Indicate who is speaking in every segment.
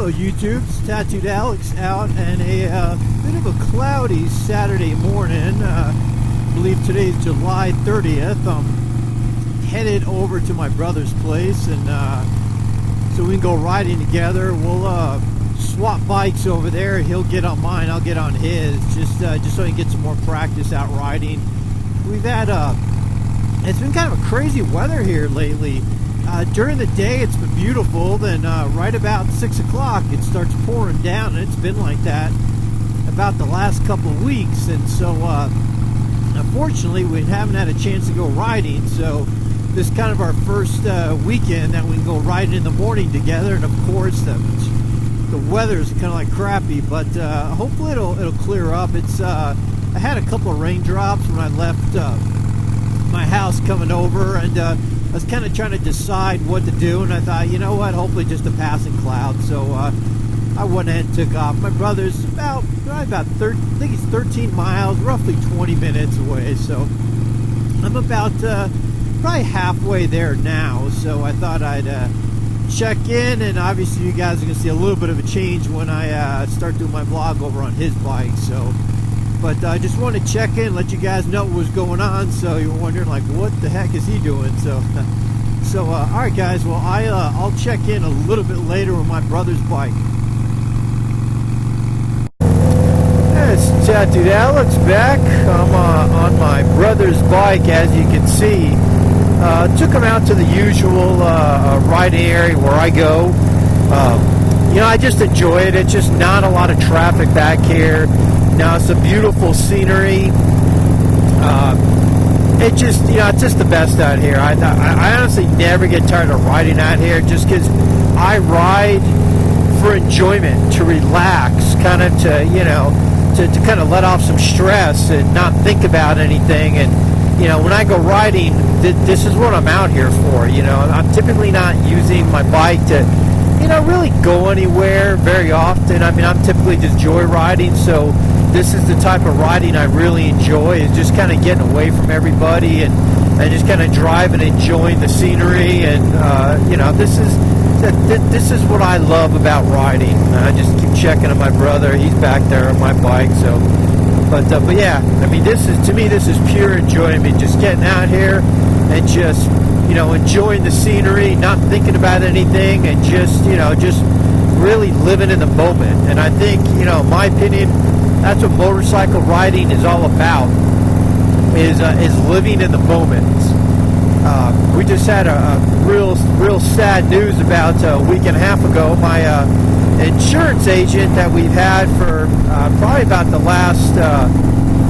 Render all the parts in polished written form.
Speaker 1: Hello YouTube, it's Tattooed Alex out on a bit of a cloudy Saturday morning. I believe today's July 30th. I'm headed over to my brother's place, and so we can go riding together. We'll swap bikes over there. He'll get on mine, I'll get on his, just so I can get some more practice out riding. We've had it's been kind of a crazy weather here lately. During the day it's been beautiful, then right about 6 o'clock it starts pouring down, and it's been like that about the last couple of weeks. And so unfortunately we haven't had a chance to go riding, so this is kind of our first weekend that we can go riding in the morning together. And of course the weather's kind of like crappy, but hopefully it'll clear up. It's I had a couple of raindrops when I left my house coming over, and I was kind of trying to decide what to do, and I thought, you know what, hopefully just a passing cloud. So I went ahead and took off. My brother's about 13 miles, roughly 20 minutes away, so I'm about probably halfway there now. So I thought I'd check in, and obviously you guys are going to see a little bit of a change when I start doing my vlog over on his bike. So, but I just wanted to check in, let you guys know what was going on, so you're wondering like, what the heck is he doing? So all right guys, well I'll check in a little bit later with my brother's bike. It's Tattooed Alex back. I'm on my brother's bike, as you can see. Took him out to the usual riding area where I go. You know, I just enjoy it. It's just not a lot of traffic back here. Now, it's a beautiful scenery. It just, you know, it's just the best out here. I honestly never get tired of riding out here, just because I ride for enjoyment, to relax, kind of to, you know, to kind of let off some stress and not think about anything. And, you know, when I go riding, this is what I'm out here for. You know, I'm typically not using my bike to, you know, really go anywhere very often. I mean, I'm typically just joyriding, so this is the type of riding I really enjoy, is just kind of getting away from everybody and just kind of driving, enjoying the scenery. And you know, this is what I love about riding. I just keep checking on my brother. He's back there on my bike. So, but yeah, I mean, to me this is pure enjoyment, just getting out here and just, you know, enjoying the scenery, not thinking about anything, and just, you know, just really living in the moment. And I think, you know, in my opinion, that's what motorcycle riding is all about, is living in the moment. We just had a real sad news about a week and a half ago. My insurance agent that we've had for probably about the last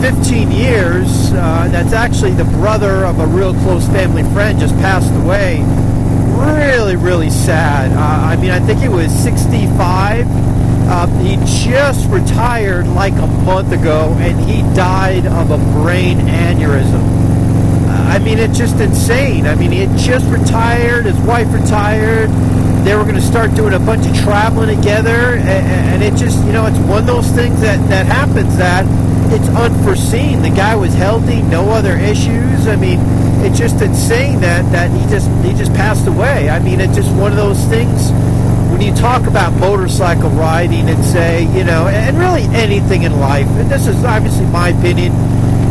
Speaker 1: 15 years, that's actually the brother of a real close family friend, just passed away. Really sad. I mean, I think it was 65. He just retired like a month ago, and he died of a brain aneurysm. I mean, it's just insane. I mean, he had just retired, his wife retired, they were going to start doing a bunch of traveling together, and it just, you know, it's one of those things that happens, that it's unforeseen. The guy was healthy, no other issues. I mean, it's just insane that he just passed away. I mean, it's just one of those things. When you talk about motorcycle riding and say, you know, and really anything in life, and this is obviously my opinion,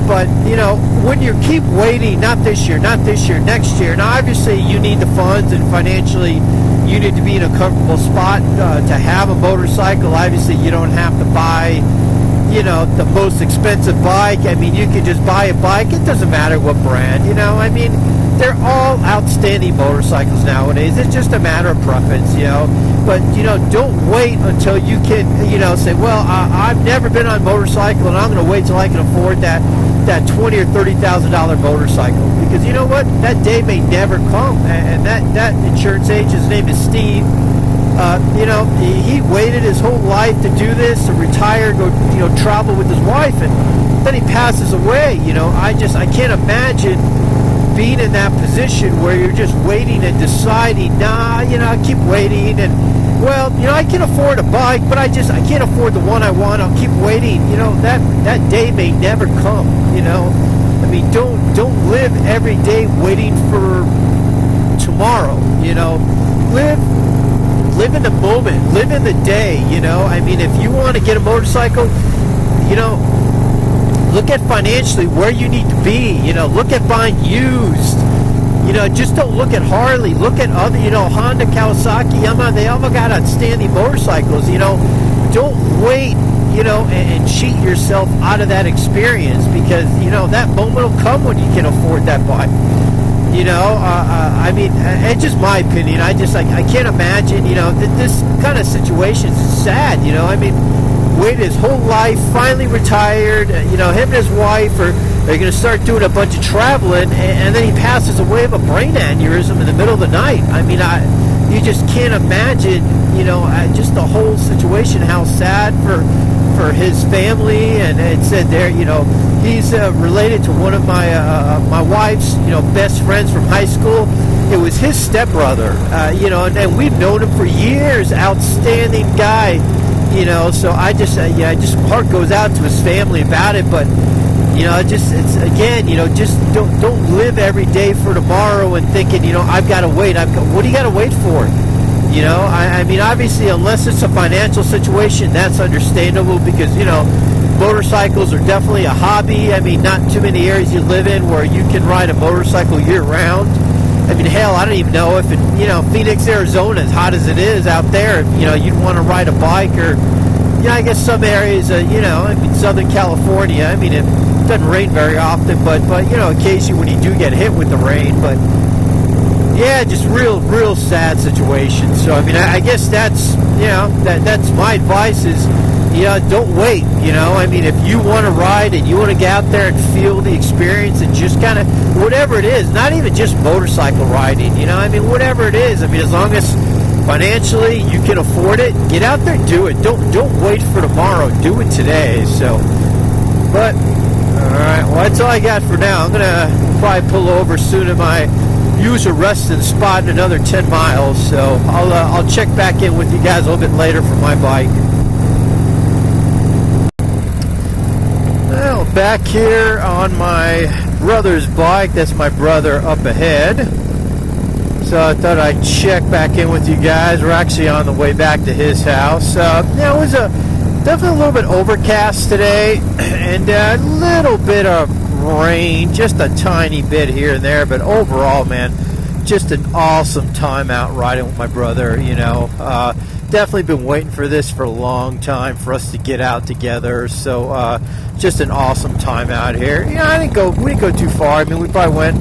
Speaker 1: but, you know, when you keep waiting, not this year, next year, now obviously you need the funds, and financially you need to be in a comfortable spot to have a motorcycle. Obviously you don't have to buy, you know, the most expensive bike. I mean, you can just buy a bike. It doesn't matter what brand, you know. I mean, they're all outstanding motorcycles nowadays. It's just a matter of preference, you know. But, you know, don't wait until you can, you know, say, well, I've never been on a motorcycle, and I'm going to wait till I can afford that $20,000 or $30,000 motorcycle. Because you know what? That day may never come. And that insurance agent, his name is Steve. You know, he waited his whole life to do this, to retire, go, you know, travel with his wife, and then he passes away. You know, I can't imagine being in that position where you're just waiting and deciding, nah, you know, I keep waiting, and, well, you know, I can afford a bike, but I can't afford the one I want. I'll keep waiting. You know, that day may never come. You know, I mean, don't live every day waiting for tomorrow. You know, live live in the moment, live in the day, you know. I mean, if you want to get a motorcycle, you know, look at financially where you need to be, you know, look at buying used, you know, just don't look at Harley, look at other, you know, Honda, Kawasaki, Yamaha, they all got outstanding motorcycles, you know. Don't wait, you know, and cheat yourself out of that experience, because, you know, that moment will come when you can afford that bike. You know, I mean, it's just my opinion. I can't imagine, you know, that this kind of situation is sad, you know. I mean, waited his whole life, finally retired, you know, him and his wife are going to start doing a bunch of traveling, and then he passes away of a brain aneurysm in the middle of the night. I mean, you just can't imagine, you know, just the whole situation, how sad for his family. And it said there, you know, he's related to one of my wife's, you know, best friends from high school. It was his stepbrother, you know, and we've known him for years. Outstanding guy, you know. So I just, my heart goes out to his family about it. But you know, it's again, you know, just don't live every day for tomorrow and thinking, you know, I've got to wait. What do you got to wait for? You know, I mean, obviously, unless it's a financial situation, that's understandable, because, you know, motorcycles are definitely a hobby. I mean, not too many areas you live in where you can ride a motorcycle year-round. I mean, hell, I don't even know if, you know, Phoenix, Arizona, as hot as it is out there, you know, you'd want to ride a bike. Or, you know, I guess some areas, you know, I mean, Southern California, I mean, it doesn't rain very often, but you know, occasionally when you do get hit with the rain. But yeah, just real sad situation. So I mean, I guess that's, you know, that's my advice is, you know, don't wait. You know, I mean, if you want to ride and you want to get out there and feel the experience and just kind of whatever it is, not even just motorcycle riding, you know, I mean, whatever it is, I mean, as long as financially you can afford it, get out there and do it. Don't wait for tomorrow, do it today. So, but alright, well, that's all I got for now. I'm gonna probably pull over soon at my usual resting spot in another 10 miles, so I'll check back in with you guys a little bit later for my bike. Well, back here on my brother's bike. That's my brother up ahead. So I thought I'd check back in with you guys. We're actually on the way back to his house. Yeah, it was definitely a little bit overcast today, and a little bit of rain, just a tiny bit here and there, but overall, man, just an awesome time out riding with my brother. You know, definitely been waiting for this for a long time for us to get out together. So just an awesome time out here. You know, we didn't go too far. I mean, we probably went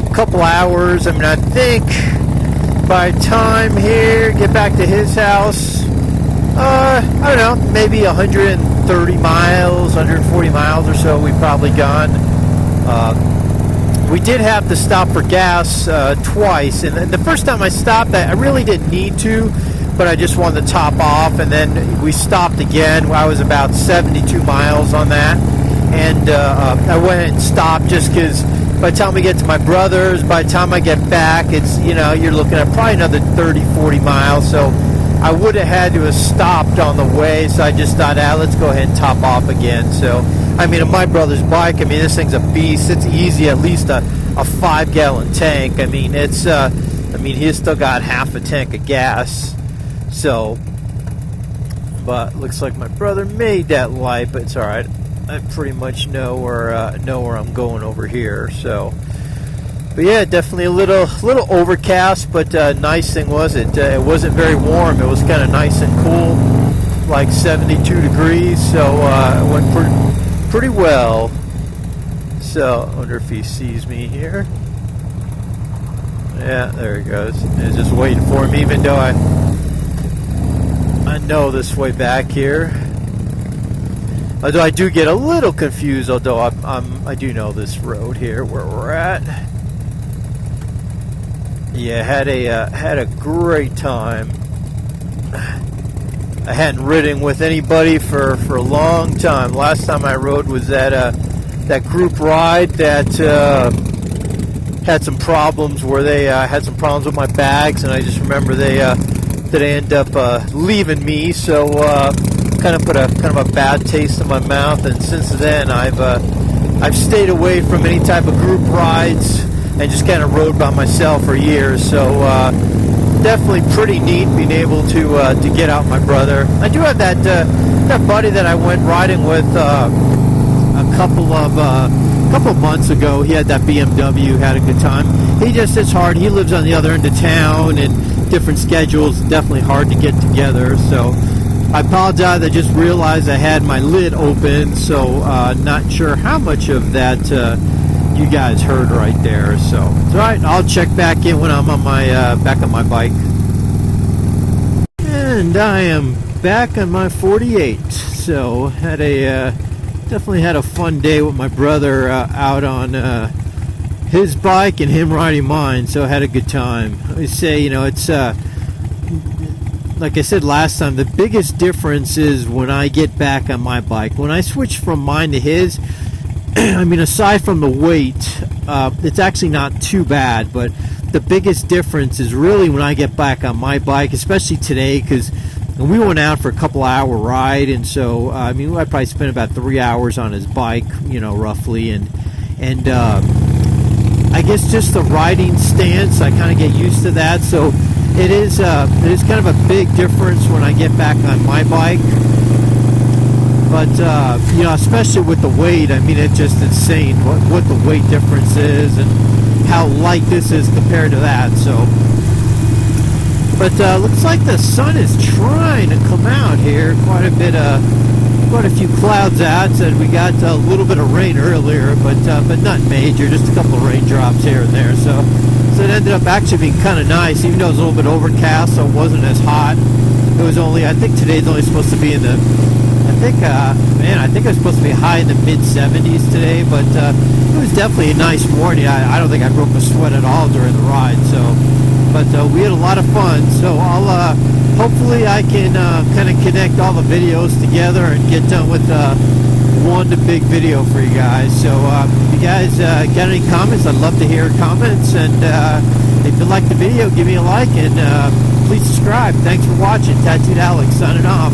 Speaker 1: a couple hours. I mean, I think by time here get back to his house, I don't know, maybe 130 miles, 140 miles or so we've probably gone. We did have to stop for gas twice, and the first time I stopped, I really didn't need to, but I just wanted to top off, and then we stopped again. I was about 72 miles on that, and I went and stopped just because by the time we get to my brother's, by the time I get back, it's, you know, you're looking at probably another 30, 40 miles, so I would have had to have stopped on the way, so I just thought, let's go ahead and top off again. So, I mean, on my brother's bike, I mean, this thing's a beast. It's easy, at least a 5-gallon tank. I mean, it's, I mean, he's still got half a tank of gas. So, but looks like my brother made that light, but it's all right. I pretty much know where I'm going over here. So, but yeah, definitely a little overcast, but nice thing was it wasn't very warm. It was kind of nice and cool, like 72 degrees. So it went pretty well. So I wonder if he sees me here. Yeah, there he goes. He's just waiting for me, even though I know this way back here. Although I do get a little confused, although I do know this road here where we're at. Yeah, had a great time. I hadn't ridden with anybody for a long time. Last time I rode was that group ride that had some problems where they had some problems with my bags, and I just remember they ended up leaving me. So kind of put a bad taste in my mouth, and since then I've stayed away from any type of group rides and just kind of rode by myself for years. So definitely pretty neat being able to get out my brother. I do have that buddy that I went riding with a couple of months ago. He had that BMW, had a good time. It's hard. He lives on the other end of town, and different schedules, definitely hard to get together. So I apologize. I just realized I had my lid open, so not sure how much of that you guys heard right there. So it's all right. I'll check back in when I'm on my back on my bike. And I am back on my 48. So had a definitely had a fun day with my brother out on his bike and him riding mine. So I had a good time. I say, it's like I said last time, the biggest difference is when I get back on my bike. When I switch from mine to his, I mean, aside from the weight, it's actually not too bad, but the biggest difference is really when I get back on my bike, especially today, because we went out for a couple hour ride, and so I mean, I probably spent about 3 hours on his bike, roughly, and I guess just the riding stance, I kind of get used to that. So it is kind of a big difference when I get back on my bike. But especially with the weight, I mean, it's just insane what the weight difference is and how light this is compared to that. So, but looks like the sun is trying to come out here. Quite a few clouds out. Said we got a little bit of rain earlier, but not major. Just a couple of raindrops here and there. So it ended up actually being kind of nice, even though it was a little bit overcast, so it wasn't as hot. It was only, I think today's only supposed to be in the, I think it was supposed to be high in the mid-70s today, but it was definitely a nice morning. I don't think I broke a sweat at all during the ride. So, but we had a lot of fun. So I'll hopefully I can kind of connect all the videos together and get done with one big video for you guys. So if you guys got any comments, I'd love to hear comments. And if you like the video, give me a like and please subscribe. Thanks for watching. Tattooed Alex signing off.